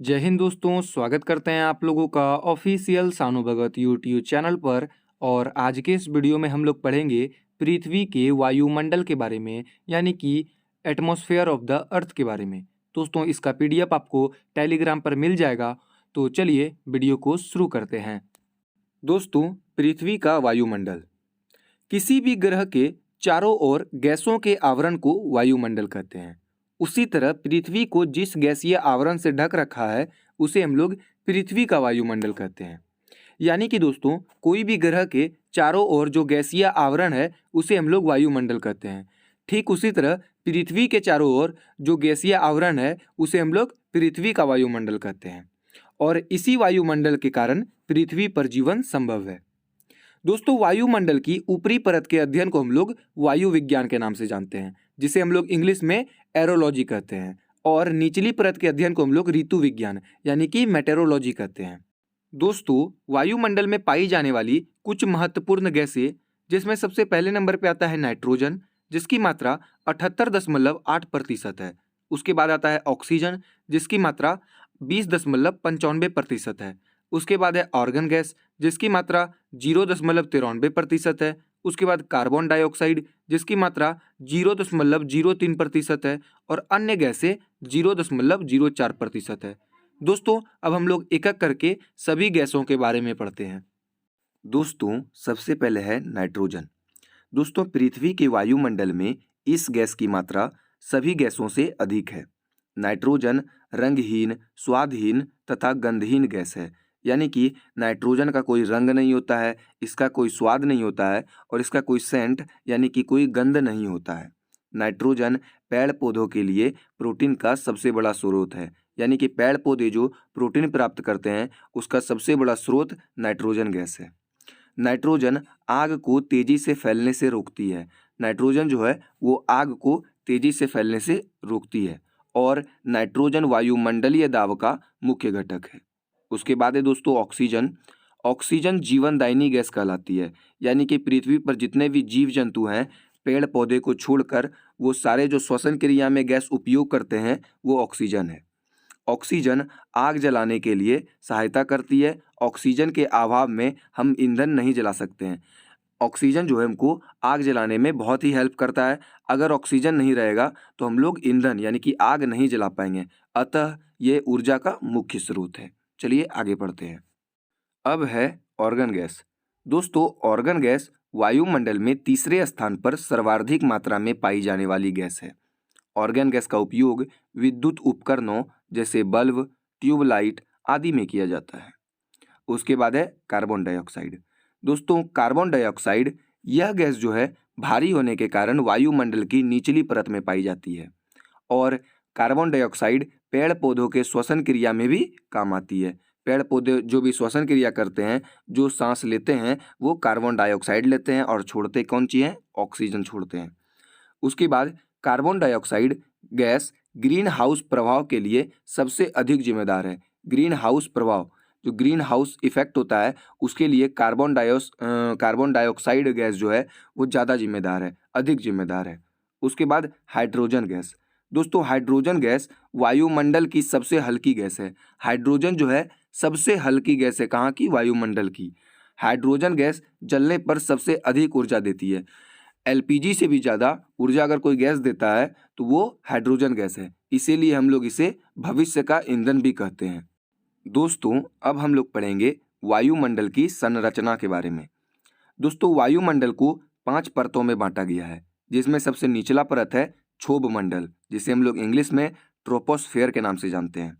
जय हिंद दोस्तों, स्वागत करते हैं आप लोगों का ऑफिशियल सानू भगत यूट्यूब चैनल पर। और आज के इस वीडियो में हम लोग पढ़ेंगे पृथ्वी के वायुमंडल के बारे में, यानी कि एटमॉस्फेयर ऑफ द अर्थ के बारे में। दोस्तों, इसका पीडीएफ आपको टेलीग्राम पर मिल जाएगा। तो चलिए वीडियो को शुरू करते हैं। दोस्तों, पृथ्वी का वायुमंडल किसी भी ग्रह के चारों ओर गैसों के आवरण को वायुमंडल कहते हैं। उसी तरह पृथ्वी को जिस गैसीय आवरण से ढक रखा है उसे हम लोग पृथ्वी का वायुमंडल कहते हैं। यानी कि दोस्तों, कोई भी ग्रह के चारों ओर जो गैसीय आवरण है उसे हम लोग वायुमंडल कहते हैं। ठीक उसी तरह पृथ्वी के चारों ओर जो गैसीय आवरण है उसे हम लोग पृथ्वी का वायुमंडल कहते हैं। और इसी वायुमंडल के कारण पृथ्वी पर जीवन संभव है। दोस्तों, वायुमंडल की ऊपरी परत के अध्ययन को हम लोग वायु विज्ञान के नाम से जानते हैं, जिसे हम लोग इंग्लिश में एरोलॉजी कहते हैं। और निचली परत के अध्ययन को हम लोग ऋतु विज्ञान यानी कि मेटेरोलॉजी कहते हैं। दोस्तों, वायुमंडल में पाई जाने वाली कुछ महत्वपूर्ण गैसें, जिसमें सबसे पहले नंबर पे आता है नाइट्रोजन, जिसकी मात्रा 78.8% है। उसके बाद आता है ऑक्सीजन, जिसकी मात्रा 20.95% है। उसके बाद है ऑर्गन गैस, जिसकी मात्रा 0.93% है। उसके बाद कार्बन डाइऑक्साइड, जिसकी मात्रा 0.03% है। और अन्य गैसें 0.04% है। दोस्तों, अब हम लोग एक एक करके सभी गैसों के बारे में पढ़ते हैं। दोस्तों, सबसे पहले है नाइट्रोजन। दोस्तों, पृथ्वी के वायुमंडल में इस गैस की मात्रा सभी गैसों से अधिक है। नाइट्रोजन रंगहीन, स्वादहीन तथा गंधहीन गैस है। यानी कि नाइट्रोजन का कोई रंग नहीं होता है, इसका कोई स्वाद नहीं होता है और इसका कोई सेंट यानी कि कोई गंध नहीं होता है। नाइट्रोजन पेड़ पौधों के लिए प्रोटीन का सबसे बड़ा स्रोत है। यानी कि पेड़ पौधे जो प्रोटीन प्राप्त करते हैं उसका सबसे बड़ा स्रोत नाइट्रोजन गैस है। नाइट्रोजन आग को तेजी से फैलने से रोकती है। नाइट्रोजन जो है वो आग को तेजी से फैलने से रोकती है और नाइट्रोजन वायुमंडलीय दाब का मुख्य घटक है। उसके बाद है दोस्तों ऑक्सीजन। ऑक्सीजन जीवनदायिनी गैस कहलाती है। यानी कि पृथ्वी पर जितने भी जीव जंतु हैं, पेड़ पौधे को छोड़कर वो सारे जो श्वसन क्रिया में गैस उपयोग करते हैं वो ऑक्सीजन है। ऑक्सीजन आग जलाने के लिए सहायता करती है। ऑक्सीजन के अभाव में हम ईंधन नहीं जला सकते हैं। ऑक्सीजन जो है हमको आग जलाने में बहुत ही हेल्प करता है। अगर ऑक्सीजन नहीं रहेगा तो हम लोग ईंधन यानी कि आग नहीं जला पाएंगे। अतः ये ऊर्जा का मुख्य स्रोत है। चलिए आगे बढ़ते हैं। अब है ऑर्गन गैस। दोस्तों, ऑर्गन गैस वायुमंडल में तीसरे स्थान पर सर्वाधिक मात्रा में पाई जाने वाली गैस है। ऑर्गन गैस का उपयोग विद्युत उपकरणों जैसे बल्ब, ट्यूबलाइट आदि में किया जाता है। उसके बाद है कार्बन डाइऑक्साइड। दोस्तों, कार्बन डाइऑक्साइड यह गैस जो है भारी होने के कारण वायुमंडल की निचली परत में पाई जाती है और कार्बन डाइऑक्साइड पेड़ पौधों के श्वसन क्रिया में भी काम आती है। पेड़ पौधे जो भी श्वसन क्रिया करते हैं, जो सांस लेते हैं, वो कार्बन डाइऑक्साइड लेते हैं और छोड़ते कौन चीज़ हैं? ऑक्सीजन छोड़ते हैं। उसके बाद carbon dioxide gas green house प्रभाव के लिए सबसे अधिक जिम्मेदार है। ग्रीन हाउस प्रभाव, जो ग्रीन हाउस इफेक्ट होता है, उसके लिए कार्बन डाइऑक्साइड गैस जो है वो ज़्यादा जिम्मेदार है, अधिक जिम्मेदार है। उसके बाद हाइड्रोजन गैस। दोस्तों, हाइड्रोजन गैस वायुमंडल की सबसे हल्की गैस है। हाइड्रोजन जो है सबसे हल्की गैस है। कहाँ की? वायुमंडल की। हाइड्रोजन गैस जलने पर सबसे अधिक ऊर्जा देती है। एलपीजी से भी ज़्यादा ऊर्जा अगर कोई गैस देता है तो वो हाइड्रोजन गैस है। इसीलिए हम लोग इसे भविष्य का ईंधन भी कहते हैं। दोस्तों, अब हम लोग पढ़ेंगे वायुमंडल की संरचना के बारे में। दोस्तों, वायुमंडल को 5 परतों में बांटा गया है, जिसमें सबसे निचला परत है क्षोभ मंडल, जिसे हम लोग इंग्लिश में ट्रोपोस्फेयर के नाम से जानते हैं।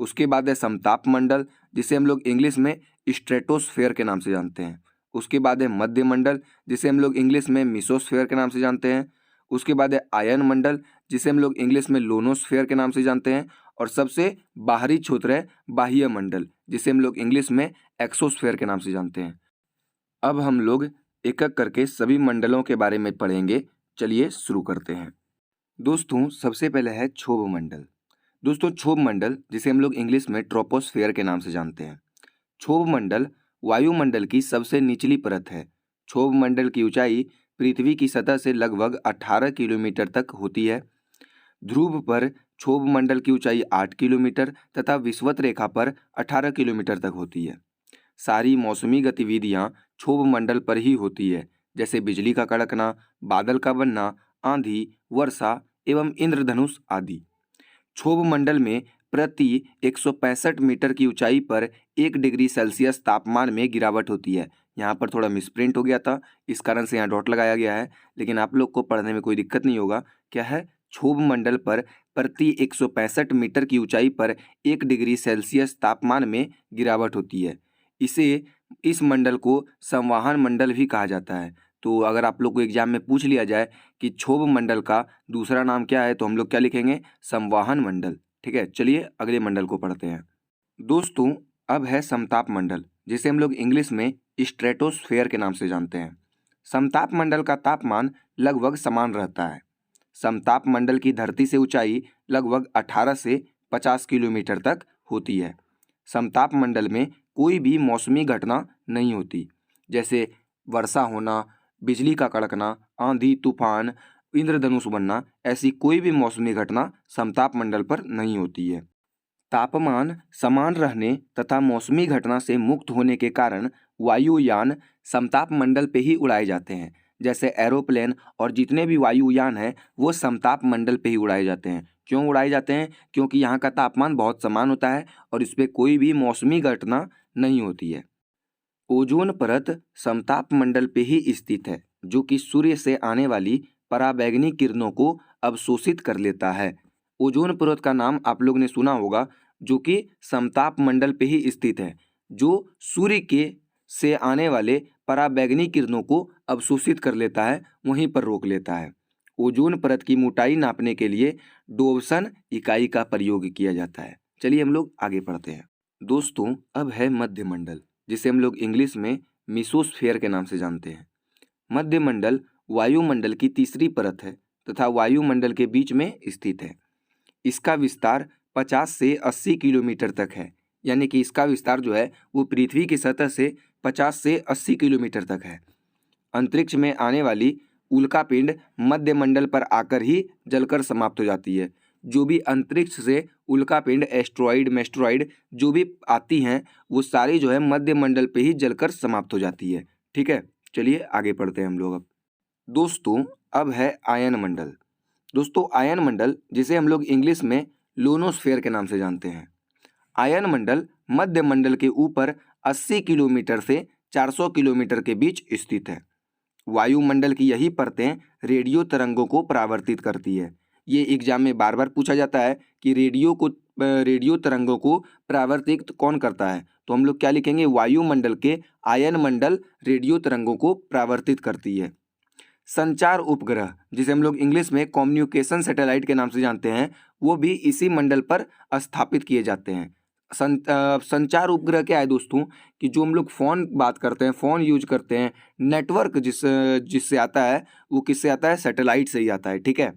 उसके बाद है समताप मंडल, जिसे हम लोग इंग्लिश में स्ट्रेटोस्फेयर के नाम से जानते हैं। उसके बाद है मध्य मंडल, जिसे हम लोग इंग्लिश में मिसोस्फेयर के नाम से जानते हैं। उसके बाद है आयन मंडल, जिसे हम लोग इंग्लिश में लोनोस्फेयर के नाम से जानते हैं। और सबसे बाहरी क्षेत्र है बाह्य मंडल, जिसे हम लोग इंग्लिश में एक्सोस्फेयर के नाम से जानते हैं। अब हम लोग एक एक करके सभी मंडलों के बारे में पढ़ेंगे। चलिए शुरू करते हैं। दोस्तों, सबसे पहले है क्षोभ मंडल। दोस्तों, क्षोभ मंडल, जिसे हम लोग इंग्लिश में ट्रोपोस्फेयर के नाम से जानते हैं। क्षोभ मंडल वायुमंडल की सबसे निचली परत है। क्षोभ मंडल की ऊंचाई पृथ्वी की सतह से लगभग 18 किलोमीटर तक होती है। ध्रुव पर क्षोभ मंडल की ऊंचाई 8 किलोमीटर तथा विषुवत रेखा पर 18 किलोमीटर तक होती है। सारी मौसमी गतिविधियां क्षोभ मंडल पर ही होती है, जैसे बिजली का कड़कना, बादल का बनना, आंधी, वर्षा एवं इंद्रधनुष आदि। क्षोभ मंडल में प्रति 165 मीटर की ऊंचाई पर 1 डिग्री सेल्सियस तापमान में गिरावट होती है। यहाँ पर थोड़ा मिसप्रिंट हो गया था, इस कारण से यहाँ डॉट लगाया गया है, लेकिन आप लोग को पढ़ने में कोई दिक्कत नहीं होगा। क्या है? क्षोभ मंडल पर प्रति 165 मीटर की ऊंचाई पर 1 डिग्री सेल्सियस तापमान में गिरावट होती है। इस मंडल को संवहन मंडल भी कहा जाता है। तो अगर आप लोग को एग्जाम में पूछ लिया जाए कि क्षोभ मंडल का दूसरा नाम क्या है, तो हम लोग क्या लिखेंगे? संवहन मंडल। ठीक है, चलिए अगले मंडल को पढ़ते हैं। दोस्तों, अब है समताप मंडल, जिसे हम लोग इंग्लिश में स्ट्रेटोस्फेयर के नाम से जानते हैं। समताप मंडल का तापमान लगभग समान रहता है। समताप मंडल की धरती से ऊंचाई लगभग 18 से 50 किलोमीटर तक होती है। समताप मंडल में कोई भी मौसमी घटना नहीं होती, जैसे वर्षा होना, बिजली का कड़कना, आंधी तूफान, इंद्रधनुष बनना, ऐसी कोई भी मौसमी घटना समताप मंडल पर नहीं होती है। तापमान समान रहने तथा मौसमी घटना से मुक्त होने के कारण वायुयान समताप मंडल पे ही उड़ाए जाते हैं। जैसे एरोप्लेन और जितने भी वायुयान हैं वो समताप मंडल पे ही उड़ाए जाते हैं। क्यों उड़ाए जाते हैं? क्योंकि यहाँ का तापमान बहुत समान होता है और इस पर कोई भी मौसमी घटना नहीं होती है। ओजोन परत समताप मंडल पे ही स्थित है, जो कि सूर्य से आने वाली पराबैंगनी किरणों को अवशोषित कर लेता है। ओजोन परत का नाम आप लोग ने सुना होगा, जो कि समताप मंडल पे ही स्थित है, जो सूर्य के से आने वाले पराबैंगनी किरणों को अवशोषित कर लेता है, वहीं पर रोक लेता है। ओजोन परत की मोटाई नापने के लिए डोव्सन इकाई का प्रयोग किया जाता है। चलिए हम लोग आगे पढ़ते हैं। दोस्तों, अब है मध्य मंडल, जिसे हम लोग इंग्लिश में मेसोस्फेयर के नाम से जानते हैं। मध्य मंडल वायुमंडल की तीसरी परत है तथा वायुमंडल के बीच में स्थित है। इसका विस्तार 50 से 80 किलोमीटर तक है, यानी कि इसका विस्तार जो है वो पृथ्वी की सतह से 50 से 80 किलोमीटर तक है। अंतरिक्ष में आने वाली उल्कापिंड मध्य मंडल पर आकर ही जलकर समाप्त हो जाती है। जो भी अंतरिक्ष से उल्कापिंड, एस्ट्रॉइड, मेस्ट्रॉइड जो भी आती हैं, वो सारी जो है मध्य मंडल पे ही जलकर समाप्त हो जाती है। ठीक है, चलिए आगे पढ़ते हैं हम लोग अब। दोस्तों, अब है आयन मंडल। दोस्तों, आयन मंडल, जिसे हम लोग इंग्लिश में लोनोस्फेयर के नाम से जानते हैं। आयन मंडल मध्य मंडल के ऊपर 80 किलोमीटर से 400 किलोमीटर के बीच स्थित है। वायुमंडल की यही परतें रेडियो तरंगों को परावर्तित करती है। ये एग्जाम में बार बार पूछा जाता है कि रेडियो तरंगों को परावर्तित कौन करता है, तो हम लोग क्या लिखेंगे? वायुमंडल के आयन मंडल रेडियो तरंगों को परावर्तित करती है। संचार उपग्रह, जिसे हम लोग इंग्लिश में कम्युनिकेशन सैटेलाइट के नाम से जानते हैं, वो भी इसी मंडल पर स्थापित किए जाते हैं। संचार उपग्रह क्या है दोस्तों? कि जो हम लोग फ़ोन बात करते हैं, फ़ोन यूज करते हैं, नेटवर्क जिससे आता है, वो किससे आता है? सैटेलाइट से ही आता है। ठीक है,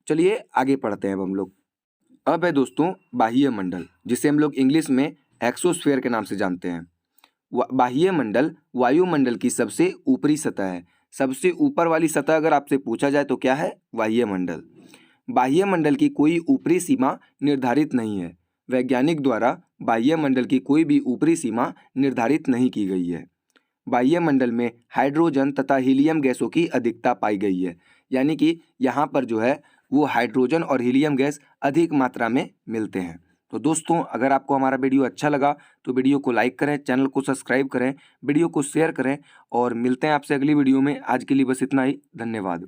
चलिए आगे पढ़ते हैं अब हम लोग। अब है दोस्तों बाह्य मंडल, जिसे हम लोग इंग्लिश में एक्सोस्फेयर के नाम से जानते हैं। बाह्य मंडल वायुमंडल की सबसे ऊपरी सतह है। सबसे ऊपर वाली सतह अगर आपसे पूछा जाए तो क्या है? बाह्य मंडल। बाह्य मंडल की कोई ऊपरी सीमा निर्धारित नहीं है। वैज्ञानिक द्वारा बाह्य मंडल की कोई भी ऊपरी सीमा निर्धारित नहीं की गई है। बाह्य मंडल में हाइड्रोजन तथा हीलियम गैसों की अधिकता पाई गई है, यानी कि यहाँ पर जो है वो हाइड्रोजन और हीलियम गैस अधिक मात्रा में मिलते हैं। तो दोस्तों, अगर आपको हमारा वीडियो अच्छा लगा तो वीडियो को लाइक करें, चैनल को सब्सक्राइब करें, वीडियो को शेयर करें और मिलते हैं आपसे अगली वीडियो में। आज के लिए बस इतना ही। धन्यवाद।